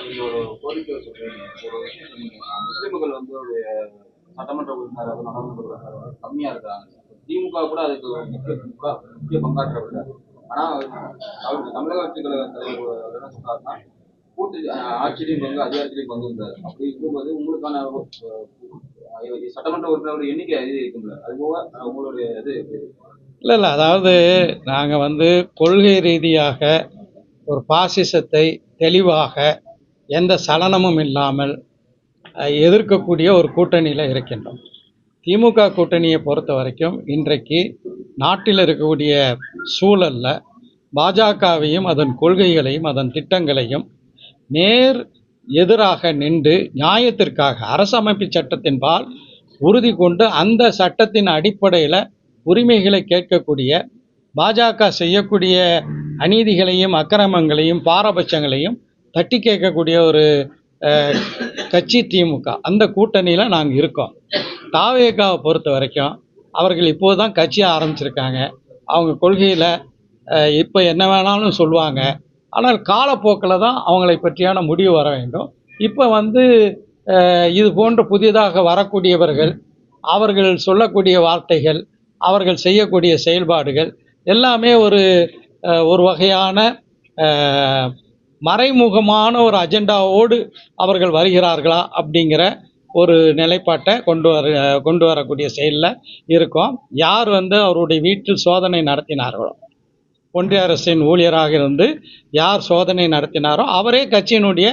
நீங்க ஒரு கோரிக்கை சொல்றீங்க. ஒரு முஸ்லிம்கள் வந்து ஒரு சட்டமன்ற உறுப்பினர், அது நாடாளுமன்ற உறுப்பினர் கம்மியா இருக்கிறாங்க. திமுக கூட அதுக்கு ஒரு முக்கிய பங்காற்றவில்லை. ஆனா அவருக்கு தமிழக வெற்றி கழக தலைவர் அவர் என்ன சொல்றாருன்னா, கூட்டு ஆட்சியிலையும் பங்கு, அதிகாரத்திலையும் பங்கு இருந்தார். அப்படி இருக்கும்போது உங்களுக்கான சட்டமன்ற உறுப்பினர் எண்ணிக்கை அதிகரிக்கும்ல, அது போக உங்களுடைய இது எப்படி இருக்கு? இல்லை இல்லை, அதாவது நாங்கள் கொள்கை ரீதியாக ஒரு பாசிசத்தை தெளிவாக எந்த சலனமும் இல்லாமல் எதிர்க்கக்கூடிய ஒரு கூட்டணியில் இருக்கின்றோம். திமுக கூட்டணியை பொறுத்த வரைக்கும் இன்றைக்கு நாட்டில் இருக்கக்கூடிய சூழலில் பாஜகவையும் அதன் கொள்கைகளையும் அதன் திட்டங்களையும் நேர் எதிராக நின்று நியாயத்திற்காக அரசமைப்பு சட்டத்தின்பால் உறுதி கொண்டு அந்த சட்டத்தின் அடிப்படையில் உரிமைகளை கேட்கக்கூடிய, பாஜக செய்யக்கூடிய அநீதிகளையும் அக்கிரமங்களையும் பாரபட்சங்களையும் தட்டி கேட்கக்கூடிய ஒரு கட்சி திமுக. அந்த கூட்டணியில் நாங்கள் இருக்கோம். தாவேகாவை பொறுத்த வரைக்கும் அவர்கள் இப்போது தான் கட்சி ஆரம்பிச்சிருக்காங்க. அவங்க கொள்கையில் இப்போ என்ன வேணாலும் சொல்லுவாங்க. ஆனால் காலப்போக்கில் தான் அவங்களை பற்றியான முடிவு வர வேண்டும். இப்போ இது போன்ற புதிதாக வரக்கூடியவர்கள், அவர்கள் சொல்லக்கூடிய வார்த்தைகள், அவர்கள் செய்யக்கூடிய செயல்பாடுகள் எல்லாமே ஒரு வகையான மறைமுகமான ஒரு அஜெண்டாவோடு அவர்கள் வருகிறார்களா அப்படிங்கிற ஒரு நிலைப்பாட்டை கொண்டு வரக்கூடிய செயலில் இருக்கோம். யார் அவருடைய வீட்டில் சோதனை நடத்தினார்களோ, ஒன்றிய அரசின் ஊழியராக இருந்து யார் சோதனை நடத்தினாரோ அவரே கட்சியினுடைய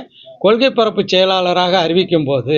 கொள்கை பரப்பு செயலாளராக அறிவிக்கும் போது